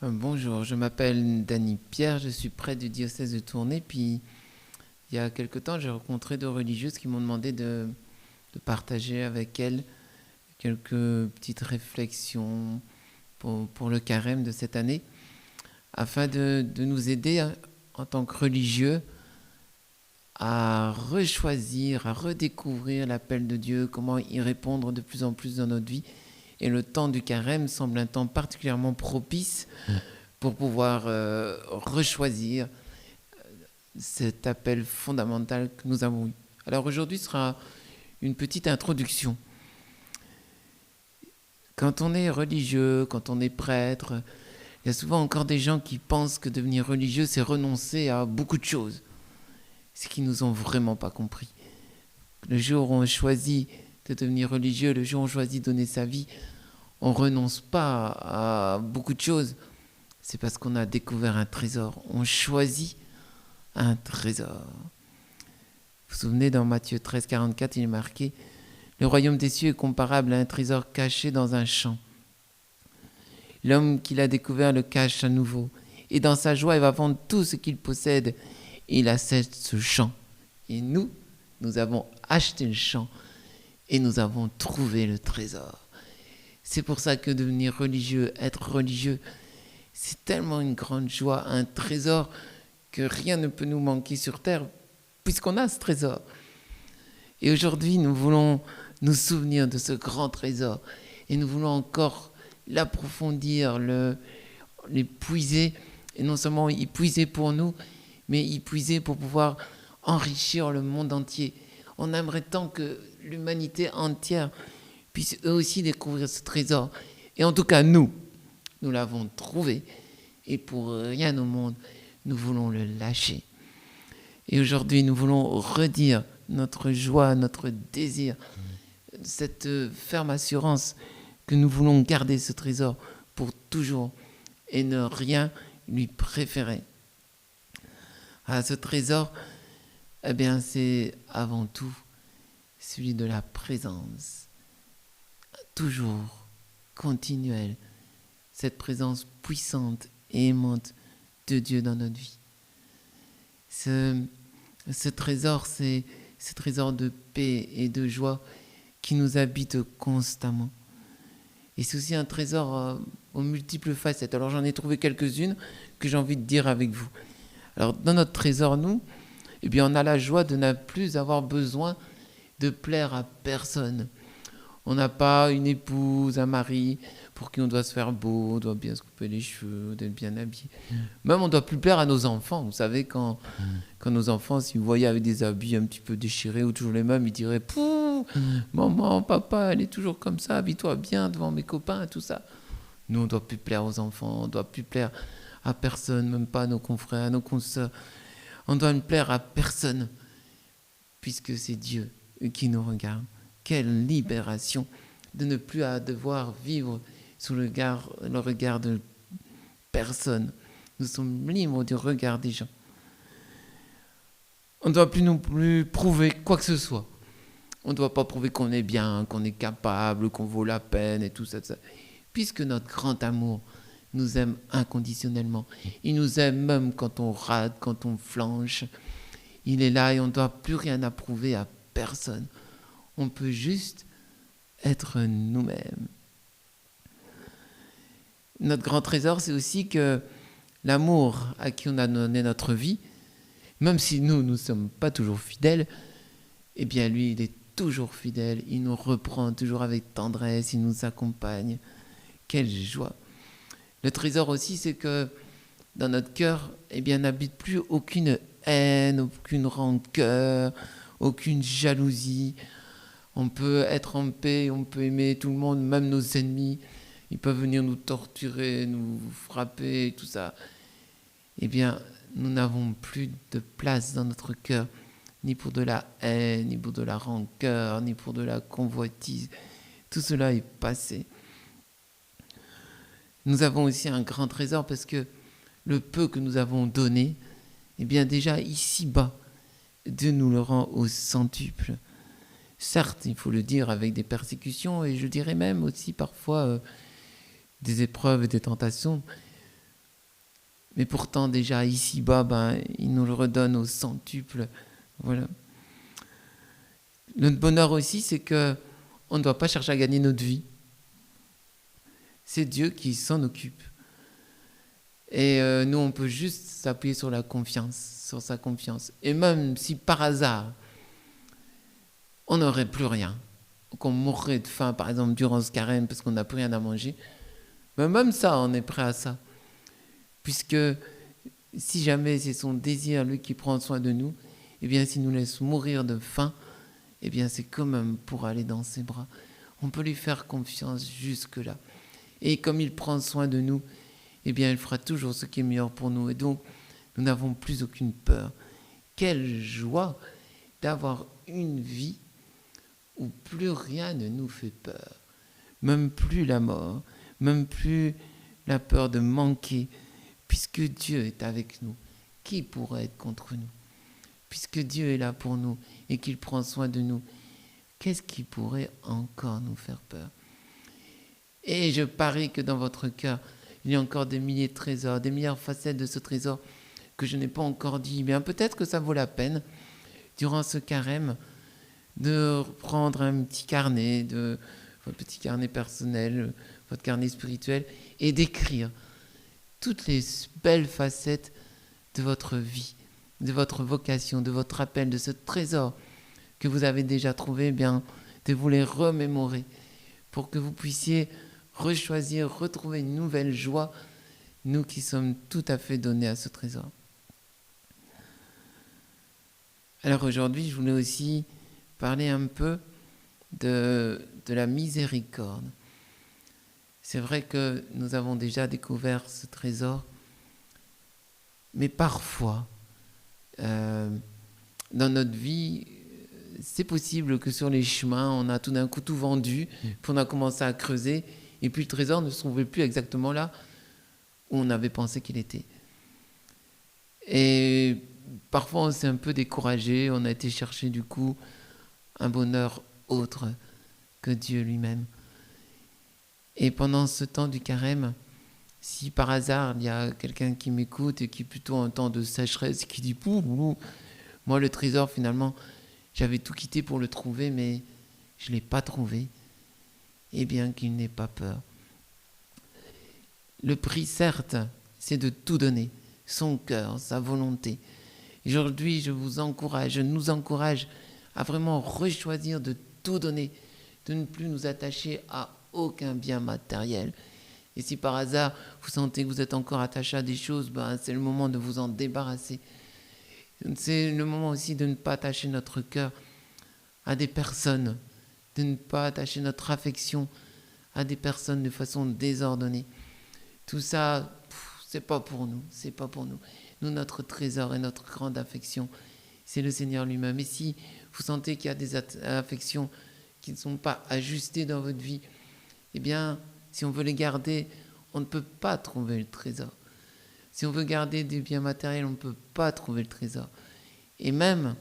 Bonjour, je m'appelle Dany Pierre, je suis prêtre du diocèse de Tournai. Puis il y a quelque temps, j'ai rencontré deux religieuses qui m'ont demandé de partager avec elles quelques petites réflexions pour le carême de cette année, afin de nous aider en tant que religieux à rechoisir, à redécouvrir l'appel de Dieu, comment y répondre de plus en plus dans notre vie. Et le temps du carême semble un temps particulièrement propice pour pouvoir rechoisir cet appel fondamental que nous avons eu. Alors aujourd'hui sera une petite introduction. Quand on est religieux, quand on est prêtre, il y a souvent encore des gens qui pensent que devenir religieux, c'est renoncer à beaucoup de choses. Ce qu'ils nous ont vraiment pas compris. Le jour où on choisit de devenir religieux, le jour où on choisit de donner sa vie, on renonce pas à beaucoup de choses. C'est parce qu'on a découvert un trésor. On choisit un trésor. Vous vous souvenez, dans Matthieu 13, 44, il est marqué « Le royaume des cieux est comparable à un trésor caché dans un champ. L'homme qui l'a découvert le cache à nouveau. Et dans sa joie, il va vendre tout ce qu'il possède. Et il achète ce champ. Et nous avons acheté le champ. Et nous avons trouvé le trésor. » C'est pour ça que devenir religieux, être religieux, c'est tellement une grande joie, un trésor que rien ne peut nous manquer sur terre, puisqu'on a ce trésor. Et aujourd'hui, nous voulons nous souvenir de ce grand trésor. Et nous voulons encore l'approfondir, l'épuiser. Et non seulement y puiser pour nous, mais y puiser pour pouvoir enrichir le monde entier. On aimerait tant que l'humanité entière puisse eux aussi découvrir ce trésor. Et en tout cas, nous l'avons trouvé. Et pour rien au monde, nous voulons le lâcher. Et aujourd'hui, nous voulons redire notre joie, notre désir, cette ferme assurance que nous voulons garder ce trésor pour toujours et ne rien lui préférer. Ce trésor, eh bien, c'est avant tout celui de la présence, toujours continuelle, cette présence puissante et aimante de Dieu dans notre vie. Ce trésor, c'est ce trésor de paix et de joie qui nous habite constamment. Et c'est aussi un trésor aux multiples facettes. Alors j'en ai trouvé quelques-unes que j'ai envie de dire avec vous. Alors dans notre trésor, nous, eh bien, on a la joie de ne plus avoir besoin de plaire à personne. On n'a pas une épouse, un mari pour qui on doit se faire beau, on doit bien se couper les cheveux, d'être bien habillé. Même on ne doit plus plaire à nos enfants. Vous savez, quand nos enfants, si vous voyez avec des habits un petit peu déchirés ou toujours les mêmes, ils diraient « Pouh, maman, papa, elle est toujours comme ça, habille-toi bien devant mes copains, tout ça. » Nous, on ne doit plus plaire aux enfants, on ne doit plus plaire à personne, même pas à nos confrères, à nos consoeurs. On doit ne plaire à personne, puisque c'est Dieu qui nous regarde. Quelle libération de ne plus devoir vivre sous le regard de personne. Nous sommes libres du regard des gens. On ne doit plus non plus prouver quoi que ce soit. On ne doit pas prouver qu'on est bien, qu'on est capable, qu'on vaut la peine et tout ça. Puisque notre grand amour nous aime inconditionnellement. Il nous aime même quand on rate, quand on flanche. Il est là et on ne doit plus rien approuver à personne. On peut juste être nous-mêmes. Notre grand trésor, c'est aussi que l'amour à qui on a donné notre vie, même si nous ne sommes pas toujours fidèles, eh bien lui, il est toujours fidèle, il nous reprend toujours avec tendresse, il nous accompagne. Quelle joie! Le trésor aussi, c'est que dans notre cœur, eh bien, n'habite plus aucune haine, aucune rancœur, aucune jalousie. On peut être en paix, on peut aimer tout le monde, même nos ennemis. Ils peuvent venir nous torturer, nous frapper, tout ça. Eh bien, nous n'avons plus de place dans notre cœur, ni pour de la haine, ni pour de la rancœur, ni pour de la convoitise. Tout cela est passé. Nous avons aussi un grand trésor parce que le peu que nous avons donné, eh bien déjà ici-bas, Dieu nous le rend au centuple. Certes, il faut le dire, avec des persécutions et je dirais même aussi parfois des épreuves et des tentations, Mais pourtant, déjà ici-bas, il nous le redonne au centuple. Voilà. Notre bonheur aussi, c'est que on ne doit pas chercher à gagner notre vie. C'est Dieu qui s'en occupe. Et nous, on peut juste s'appuyer sur la confiance, sur sa confiance. Et même si par hasard, on n'aurait plus rien, qu'on mourrait de faim, par exemple, durant ce carême, parce qu'on n'a plus rien à manger, mais même ça, on est prêt à ça. Puisque si jamais c'est son désir, lui, qui prend soin de nous, eh bien, s'il nous laisse mourir de faim, eh bien, c'est quand même pour aller dans ses bras. On peut lui faire confiance jusque-là. Et comme il prend soin de nous, eh bien, il fera toujours ce qui est meilleur pour nous. Et donc, nous n'avons plus aucune peur. Quelle joie d'avoir une vie où plus rien ne nous fait peur. Même plus la mort, même plus la peur de manquer, puisque Dieu est avec nous. Qui pourrait être contre nous? Puisque Dieu est là pour nous et qu'il prend soin de nous, qu'est-ce qui pourrait encore nous faire peur? Et je parie que dans votre cœur, il y a encore des milliers de trésors, des milliards de facettes de ce trésor que je n'ai pas encore dit. Bien, peut-être que ça vaut la peine, durant ce carême, de prendre un petit carnet, votre petit carnet personnel, votre carnet spirituel, et d'écrire toutes les belles facettes de votre vie, de votre vocation, de votre appel, de ce trésor que vous avez déjà trouvé, bien, de vous les remémorer pour que vous puissiez rechoisir, retrouver une nouvelle joie, nous qui sommes tout à fait donnés à ce trésor. Alors aujourd'hui, je voulais aussi parler un peu de la miséricorde. C'est vrai que nous avons déjà découvert ce trésor, mais parfois, dans notre vie, c'est possible que sur les chemins, on a tout d'un coup tout vendu, puis on a commencé à creuser, et puis le trésor ne se trouvait plus exactement là où on avait pensé qu'il était. Et parfois, on s'est un peu découragé, on a été chercher du coup un bonheur autre que Dieu lui-même. Et pendant ce temps du carême, si par hasard il y a quelqu'un qui m'écoute et qui est plutôt en temps de sécheresse, qui dit « Pouh, moi le trésor finalement, j'avais tout quitté pour le trouver, mais je ne l'ai pas trouvé », eh bien qu'il n'ait pas peur. Le prix, certes, c'est de tout donner, son cœur, sa volonté. Aujourd'hui, je nous encourage à vraiment rechoisir de tout donner, de ne plus nous attacher à aucun bien matériel. Et si par hasard, vous sentez que vous êtes encore attaché à des choses, c'est le moment de vous en débarrasser. C'est le moment aussi de ne pas attacher notre cœur à des personnes, de ne pas attacher notre affection à des personnes de façon désordonnée. Tout ça, c'est pas pour nous, c'est pas pour nous. Nous, notre trésor et notre grande affection, c'est le Seigneur lui-même. Et si vous sentez qu'il y a des affections qui ne sont pas ajustées dans votre vie, eh bien, si on veut les garder, on ne peut pas trouver le trésor. Si on veut garder des biens matériels, on ne peut pas trouver le trésor. Et même,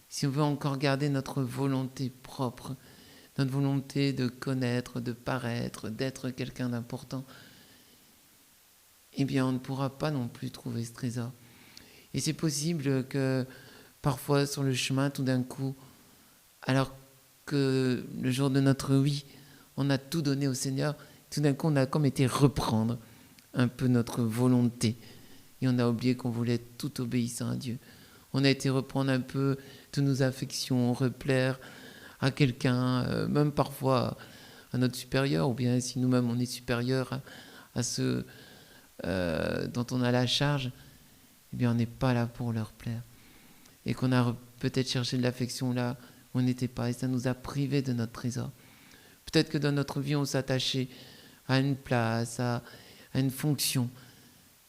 si on veut encore garder notre volonté propre, notre volonté de connaître, de paraître, d'être quelqu'un d'important, eh bien, on ne pourra pas non plus trouver ce trésor. Et c'est possible que parfois, sur le chemin, tout d'un coup, alors que le jour de notre oui, on a tout donné au Seigneur, tout d'un coup, on a comme été reprendre un peu notre volonté. Et on a oublié qu'on voulait être tout obéissant à Dieu. On a été reprendre un peu toutes nos affections, replaire à quelqu'un, même parfois à notre supérieur, ou bien si nous-mêmes on est supérieur à ceux dont on a la charge, eh bien on n'est pas là pour leur plaire. Et qu'on a peut-être cherché de l'affection là où on n'était pas, et ça nous a privés de notre trésor. Peut-être que dans notre vie, on s'attachait à une place, à une fonction,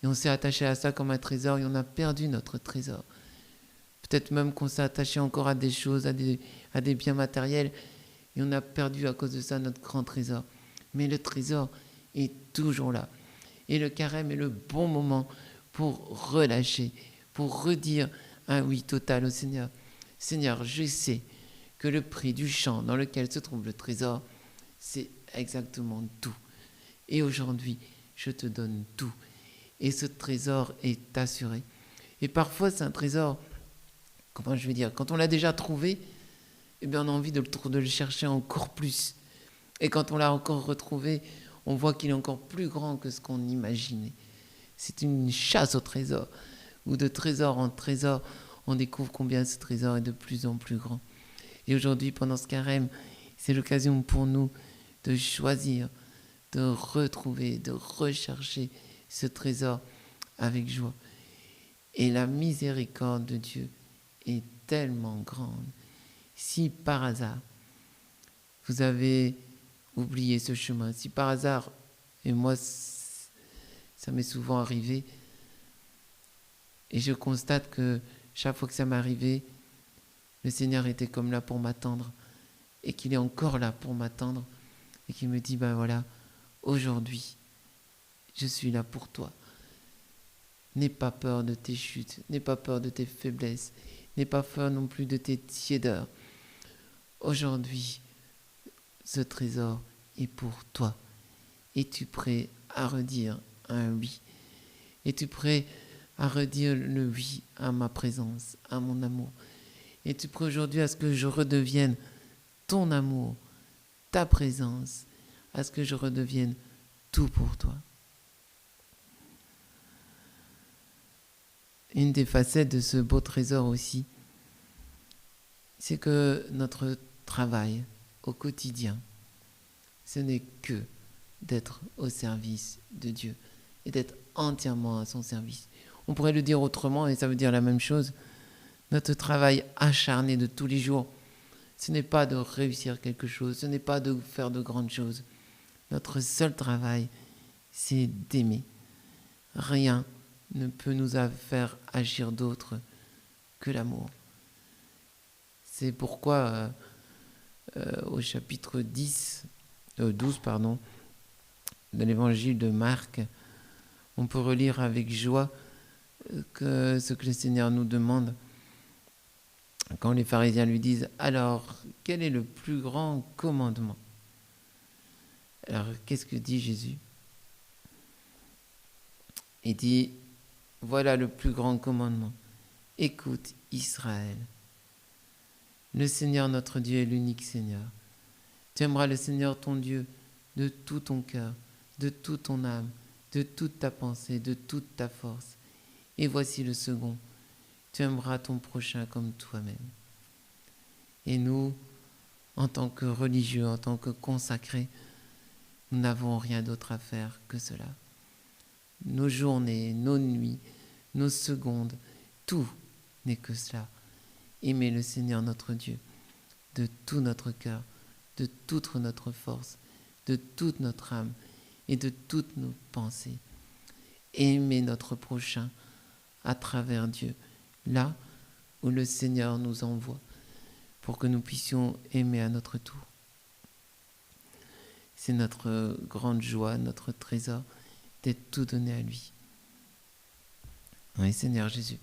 et on s'est attaché à ça comme un trésor, et on a perdu notre trésor. Peut-être même qu'on s'est attaché encore à des choses, à des biens matériels, et on a perdu à cause de ça notre grand trésor. Mais le trésor est toujours là. Et le carême est le bon moment pour relâcher, pour redire un oui total au Seigneur. Seigneur, je sais que le prix du champ dans lequel se trouve le trésor, c'est exactement tout. Et aujourd'hui, je te donne tout. et ce trésor est assuré. Et parfois, c'est un trésor, comment je vais dire, quand on l'a déjà trouvé, eh bien, on a envie de le chercher encore plus. Et quand on l'a encore retrouvé, on voit qu'il est encore plus grand que ce qu'on imaginait. C'est une chasse au trésor, où de trésor en trésor, on découvre combien ce trésor est de plus en plus grand. Et aujourd'hui, pendant ce carême, c'est l'occasion pour nous de choisir, de retrouver, de rechercher ce trésor avec joie. Et la miséricorde de Dieu est tellement grande. Si par hasard, vous avez oublié ce chemin, si par hasard, et moi, ça m'est souvent arrivé, et je constate que chaque fois que ça m'est arrivé, le Seigneur était comme là pour m'attendre, et qu'il est encore là pour m'attendre, et qu'il me dit, ben voilà, aujourd'hui, je suis là pour toi. N'aie pas peur de tes chutes, n'aie pas peur de tes faiblesses, n'aie pas peur non plus de tes tiédeurs. Aujourd'hui, ce trésor est pour toi. Es-tu prêt à redire un oui? Es-tu prêt à redire le oui à ma présence, à mon amour? Es-tu prêt aujourd'hui à ce que je redevienne ton amour, ta présence, à ce que je redevienne tout pour toi? Une des facettes de ce beau trésor aussi, c'est que notre travail au quotidien, ce n'est que d'être au service de Dieu et d'être entièrement à son service. On pourrait le dire autrement et ça veut dire la même chose. Notre travail acharné de tous les jours, ce n'est pas de réussir quelque chose, ce n'est pas de faire de grandes choses. Notre seul travail, c'est d'aimer. Rien ne peut nous faire agir d'autre que l'amour. C'est pourquoi au chapitre 12 de l'évangile de Marc, on peut relire avec joie que ce que le Seigneur nous demande quand les pharisiens lui disent « Alors, quel est le plus grand commandement ?» Alors, qu'est-ce que dit Jésus? Il dit « Voilà le plus grand commandement. Écoute, Israël. Le Seigneur notre Dieu est l'unique Seigneur. Tu aimeras le Seigneur ton Dieu de tout ton cœur, de toute ton âme, de toute ta pensée, de toute ta force. Et voici le second. Tu aimeras ton prochain comme toi-même. » Et nous, en tant que religieux, en tant que consacrés, nous n'avons rien d'autre à faire que cela. Nos journées, nos nuits, nos secondes, tout n'est que cela. Aimer le Seigneur notre Dieu de tout notre cœur, de toute notre force, de toute notre âme et de toutes nos pensées. Aimer notre prochain à travers Dieu, là où le Seigneur nous envoie, pour que nous puissions aimer à notre tour. C'est notre grande joie, notre trésor, d'être tout donné à lui. Oui, Seigneur Jésus,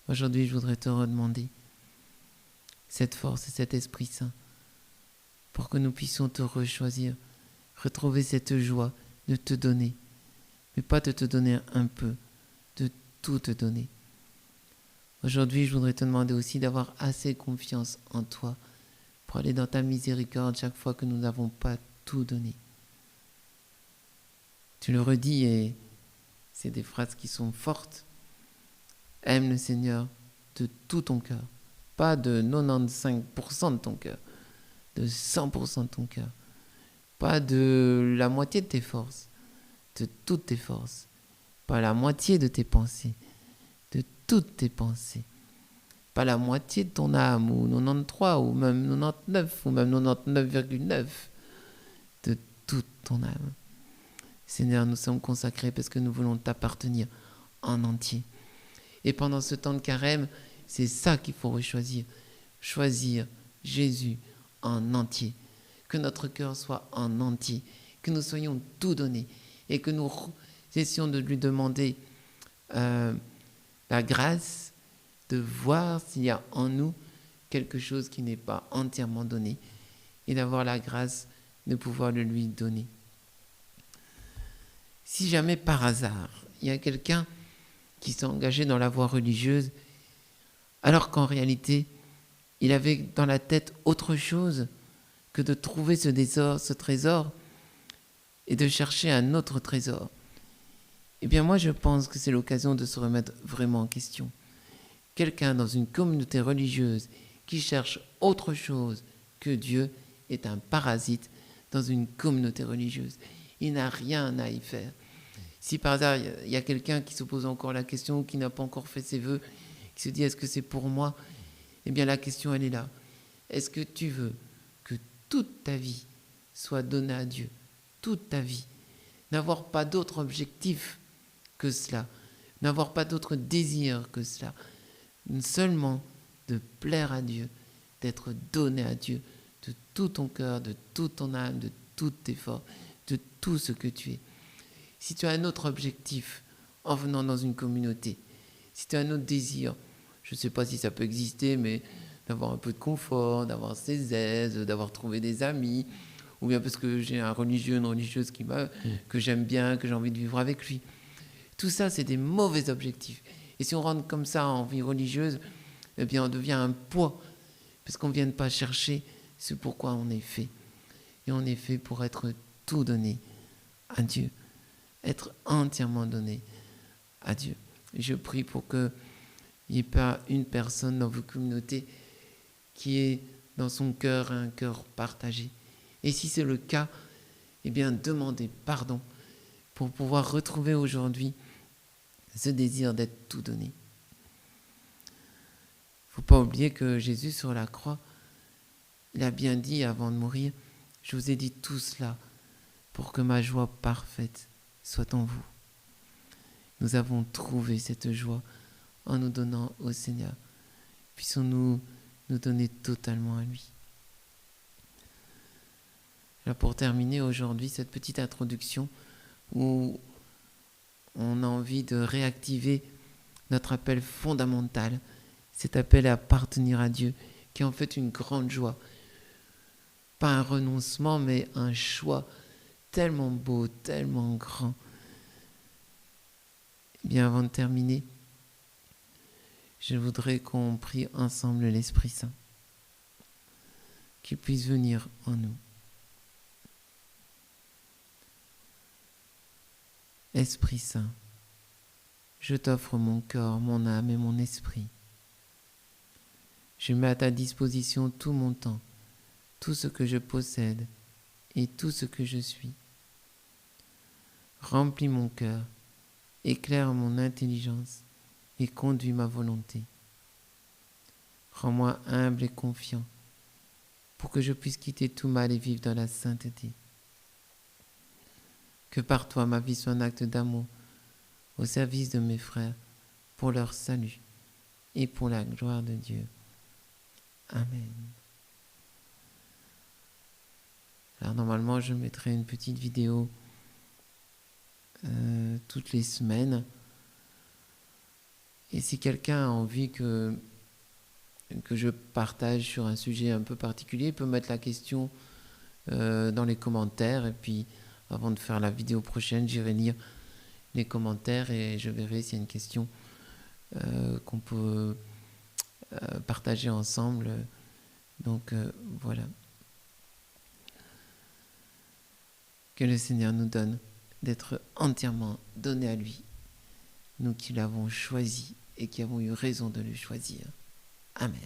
aujourd'hui je voudrais te redemander cette force et cet Esprit Saint pour que nous puissions te rechoisir, retrouver cette joie de te donner, mais pas de te donner un peu, de tout te donner. Aujourd'hui, je voudrais te demander aussi d'avoir assez confiance en toi pour aller dans ta miséricorde chaque fois que nous n'avons pas tout donné. Tu le redis et c'est des phrases qui sont fortes. Aime le Seigneur de tout ton cœur, pas de 95% de ton cœur, de 100% de ton cœur, pas de la moitié de tes forces, de toutes tes forces, pas la moitié de tes pensées, de toutes tes pensées, pas la moitié de ton âme, ou 93, ou même 99, ou même 99,9 de toute ton âme. Seigneur, nous sommes consacrés parce que nous voulons t'appartenir en entier. Et pendant ce temps de carême, c'est ça qu'il faut choisir. Choisir Jésus en entier. Que notre cœur soit en entier. Que nous soyons tout donnés. Et que nous cessions de lui demander la grâce de voir s'il y a en nous quelque chose qui n'est pas entièrement donné. Et d'avoir la grâce de pouvoir le lui donner. Si jamais par hasard, il y a quelqu'un qui s'est engagé dans la voie religieuse, alors qu'en réalité, il avait dans la tête autre chose que de trouver ce trésor et de chercher un autre trésor. Eh bien moi je pense que c'est l'occasion de se remettre vraiment en question. Quelqu'un dans une communauté religieuse qui cherche autre chose que Dieu est un parasite dans une communauté religieuse. Il n'a rien à y faire. Si par hasard il y a quelqu'un qui se pose encore la question, qui n'a pas encore fait ses vœux, qui se dit est-ce que c'est pour moi? Eh bien la question elle est là. Est-ce que tu veux que toute ta vie soit donnée à Dieu? Toute ta vie. N'avoir pas d'autre objectif que cela. N'avoir pas d'autre désir que cela. Seulement de plaire à Dieu, d'être donné à Dieu de tout ton cœur, de toute ton âme, de tous tes forces, de tout ce que tu es. Si tu as un autre objectif en venant dans une communauté, si tu as un autre désir, je ne sais pas si ça peut exister, mais d'avoir un peu de confort, d'avoir ses aises, d'avoir trouvé des amis, ou bien parce que j'ai un religieux, une religieuse que j'aime bien, que j'ai envie de vivre avec lui. Tout ça, c'est des mauvais objectifs. Et si on rentre comme ça en vie religieuse, eh bien on devient un poids, parce qu'on ne vient pas chercher ce pourquoi on est fait. Et on est fait pour être tout donné à Dieu, être entièrement donné à Dieu. Et je prie pour qu'il n'y ait pas une personne dans vos communautés qui ait dans son cœur un cœur partagé. Et si c'est le cas, eh bien demandez pardon pour pouvoir retrouver aujourd'hui ce désir d'être tout donné. Il ne faut pas oublier que Jésus sur la croix, il a bien dit avant de mourir, je vous ai dit tout cela pour que ma joie parfaite soit en vous. Nous avons trouvé cette joie en nous donnant au Seigneur. Puissons-nous nous donner totalement à lui. Alors pour terminer aujourd'hui cette petite introduction où on a envie de réactiver notre appel fondamental, cet appel à appartenir à Dieu, qui est en fait une grande joie. Pas un renoncement, mais un choix tellement beau, tellement grand. Eh bien, avant de terminer, je voudrais qu'on prie ensemble l'Esprit Saint, qu'il puisse venir en nous. Esprit Saint, je t'offre mon corps, mon âme et mon esprit. Je mets à ta disposition tout mon temps, tout ce que je possède et tout ce que je suis. Remplis mon cœur, éclaire mon intelligence et conduis ma volonté. Rends-moi humble et confiant pour que je puisse quitter tout mal et vivre dans la sainteté. Que par toi ma vie soit un acte d'amour au service de mes frères pour leur salut et pour la gloire de Dieu. Amen. Alors normalement je mettrai une petite vidéo toutes les semaines. Et si quelqu'un a envie que je partage sur un sujet un peu particulier, il peut mettre la question dans les commentaires. Et puis avant de faire la vidéo prochaine, j'irai lire les commentaires et je verrai s'il y a une question qu'on peut partager ensemble. Donc voilà. Que le Seigneur nous donne d'être entièrement donnés à lui, nous qui l'avons choisi et qui avons eu raison de le choisir. Amen.